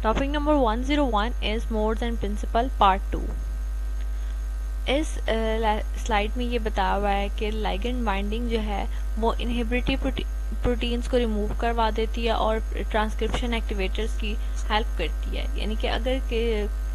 Topic number 101 is modes and principle part 2। इस slide में ये बताया हुआ है कि लिगेंड बाइंडिंग जो है वो इनहिबिटरी प्रोटीन्स को रिमूव करवा देती है और ट्रांसक्रिप्शन एक्टिवेटर्स की हेल्प करती है। यानी कि अगर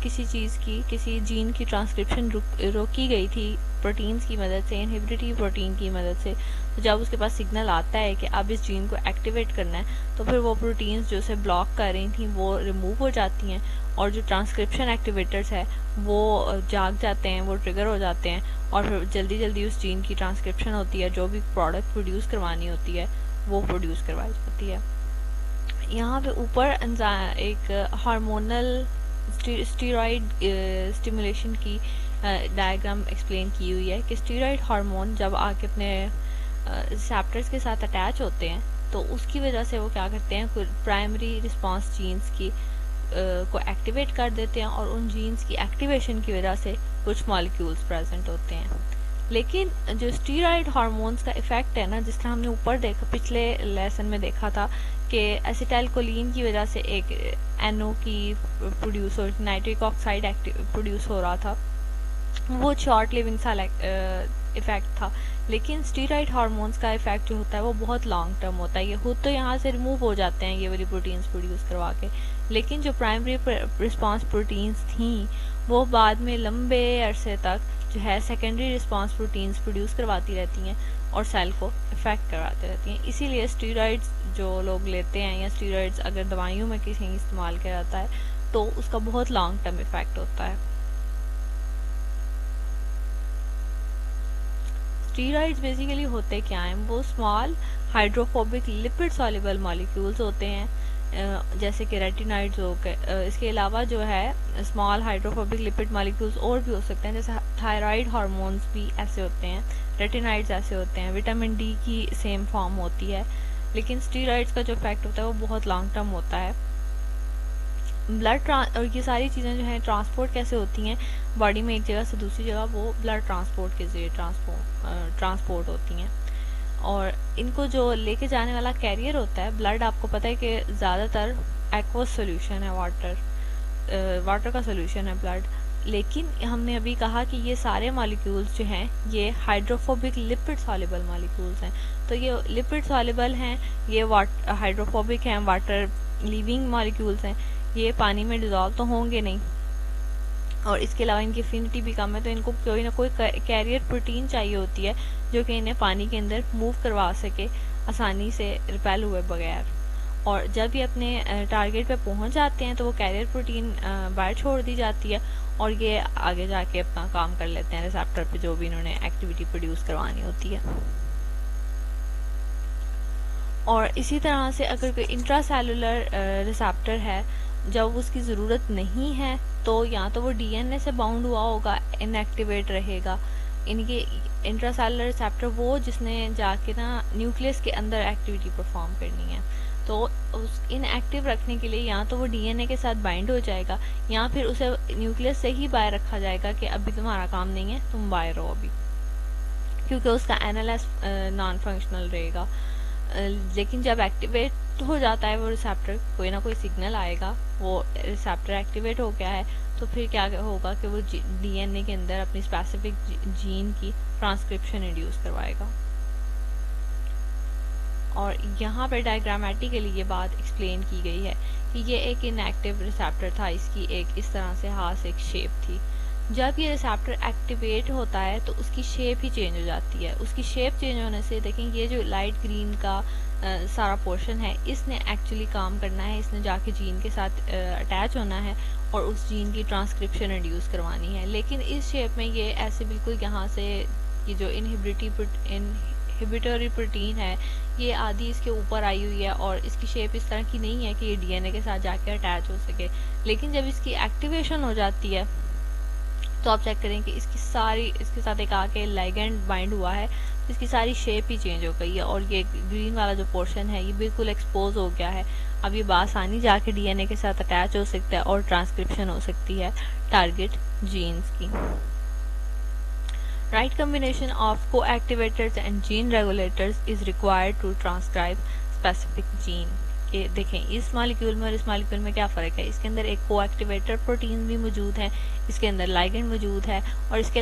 किसी चीज़ की, किसी जीन की ट्रांसक्रिप्शन रोकी गई थी प्रोटीन्स की मदद से, इनहिबिटरी प्रोटीन की मदद से, तो जब उसके पास सिग्नल आता है कि अब इस जीन को एक्टिवेट करना है, तो फिर वो प्रोटीन्स जो उसे ब्लॉक कर रही थी वो रिमूव हो जाती हैं और जो ट्रांसक्रिप्शन एक्टिवेटर्स है वो जाग जाते हैं, वो ट्रिगर हो जाते हैं और फिर जल्दी जल्दी उस जीन की ट्रांसक्रिप्शन होती है, जो भी प्रोडक्ट प्रोड्यूस करवानी होती है वो प्रोड्यूस करवाई जाती है। यहाँ पे ऊपर एक हार्मोनल स्टीरॉयड स्टिमुलेशन की डायग्राम एक्सप्लेन की हुई है कि स्टीरॉयड हार्मोन जब आके अपने रिसेप्टर्स के साथ अटैच होते हैं तो उसकी वजह से वो क्या करते हैं, प्राइमरी रिस्पांस जीन्स की को एक्टिवेट कर देते हैं और उन जीन्स की एक्टिवेशन की वजह से कुछ मॉलिक्यूल्स प्रेजेंट होते हैं। लेकिन जो स्टीरॉयड हार्मोन्स का इफेक्ट है ना, जिस तरह हमने ऊपर देखा, पिछले लेसन में देखा था कि एसिटाइलकोलिन की वजह से एक NO की प्रोड्यूस हो, नाइट्रिक ऑक्साइड प्रोड्यूस हो रहा था, वो शॉर्ट लिविंग सा इफेक्ट था। लेकिन स्टीरॉयड हार्मोन्स का इफेक्ट जो होता है वो बहुत लॉन्ग टर्म होता है। ये खुद तो यहाँ से रिमूव हो जाते हैं ये वाली प्रोटीन्स प्रोड्यूस करवा के, लेकिन जो प्राइमरी रिस्पांस प्रोटीन्स थी वो बाद में लंबे अरसे तक जो है सेकेंडरी रिस्पांस प्रोटीन्स प्रोड्यूस करवाती रहती हैं और सेल को इफेक्ट करवाती रहती हैं। इसीलिए स्टीरॉइड्स जो लोग लेते हैं या स्टीरॉइड्स अगर दवाइयों में किसी इस्तेमाल किया जाता है तो उसका बहुत लॉन्ग टर्म इफेक्ट होता है। स्टीरॉइड्स बेसिकली होते क्या हैं, वो small hydrophobic lipid soluble molecules होते हैं, जैसे कि रेटिनॉइड्स हो गए। इसके अलावा जो है स्मॉल हाइड्रोफोबिक लिपिड मॉलिक्यूल्स और भी हो सकते हैं, जैसे थायराइड हार्मोन्स भी ऐसे होते हैं, रेटिनॉइड्स ऐसे होते हैं, विटामिन डी की सेम फॉर्म होती है। लेकिन स्टीरॉइड्स का जो इफेक्ट होता है वो बहुत लॉन्ग टर्म होता है। ब्लड और ये सारी चीज़ें जो हैं ट्रांसपोर्ट कैसे होती हैं बॉडी में एक जगह से दूसरी जगह, वो ब्लड ट्रांसपोर्ट के जरिए ट्रांसपोर्ट होती हैं। और इनको जो लेके जाने वाला कैरियर होता है ब्लड, आपको पता है कि ज़्यादातर एक्वस सोल्यूशन है, वाटर का सोल्यूशन है ब्लड। लेकिन हमने अभी कहा कि ये सारे मॉलिक्यूल्स जो हैं ये हाइड्रोफोबिक लिपिड सॉल्युबल मॉलिक्यूल्स हैं। तो ये लिपिड सॉल्युबल हैं, ये हाइड्रोफोबिक हैं, वाटर लिविंग मॉलिक्यूल्स हैं, ये पानी में डिजॉल्व तो होंगे नहीं और इसके अलावा इनकी एफिनिटी भी कम है, तो इनको कोई ना कोई कैरियर प्रोटीन चाहिए होती है जो कि इन्हें पानी के अंदर मूव करवा सके आसानी से रिपेल हुए बगैर। और जब ये अपने टारगेट पे पहुंच जाते हैं तो वो कैरियर प्रोटीन बाहर छोड़ दी जाती है और ये आगे जाके अपना काम कर लेते हैं रिसेप्टर पे जो भी इन्होंने एक्टिविटी प्रोड्यूस करवानी होती है। और इसी तरह से अगर कोई इंट्रासेलुलर रिसेप्टर है, जब उसकी ज़रूरत नहीं है तो या तो वो DNA से बाउंड हुआ होगा, इनएक्टिवेट रहेगा। इनके इंट्रासेलुलर रिसेप्टर वो जिसने जाके ना न्यूक्लियस के अंदर एक्टिविटी परफॉर्म करनी है, तो उस इनएक्टिव रखने के लिए या तो वो DNA के साथ बाइंड हो जाएगा या फिर उसे न्यूक्लियस से ही बाहर रखा जाएगा कि अभी तुम्हारा काम नहीं है, तुम बाहर रहो अभी, क्योंकि उसका NLS नॉन फंक्शनल रहेगा। लेकिन जब एक्टिवेट हो जाता है वो रिसेप्टर, कोई ना कोई सिग्नल आएगा, वो रिसेप्टर एक्टिवेट हो गया है, तो फिर क्या होगा कि वो DNA के अंदर अपनी स्पेसिफिक जीन की ट्रांसक्रिप्शन इंड्यूस करवाएगा। और यहाँ पर डायग्रामेटिकली ये बात एक्सप्लेन की गई है कि ये एक इनएक्टिव रिसेप्टर था, इसकी एक इस तरह से हाथ एक शेप थी। जब ये रिसेप्टर एक्टिवेट होता है तो उसकी शेप ही चेंज हो जाती है। उसकी शेप चेंज होने से देखें, ये जो लाइट ग्रीन का सारा पोर्शन है, इसने एक्चुअली काम करना है, इसने जाके जीन के साथ अटैच होना है और उस जीन की ट्रांसक्रिप्शन इंड्यूस करवानी है। लेकिन इस शेप में ये ऐसे बिल्कुल यहाँ से ये जो इनहिबिटरी प्रोटीन है ये आधी इसके ऊपर आई हुई है और इसकी शेप इस तरह की नहीं है कि ये DNA के साथ जाके अटैच हो सके। लेकिन जब इसकी एक्टिवेशन हो जाती है तो आप चेक करें कि इसके साथ एक आके लिगेंड बाइंड हुआ है, तो इसकी सारी शेप ही चेंज हो गई है और ये ग्रीन वाला जो पोर्शन है ये बिल्कुल एक्सपोज हो गया है। अब ये बासानी जाके DNA के साथ अटैच हो सकता है और ट्रांसक्रिप्शन हो सकती है टारगेट जीन्स की। Right combination of coactivators and gene regulators is required to transcribe specific gene. ये देखें इस मॉलिक्यूल में और इस मॉलिक्यूल में क्या फ़र्क है। इसके अंदर एक कोएक्टिवेटर प्रोटीन भी मौजूद है, इसके अंदर लाइगेंड मौजूद है और इसके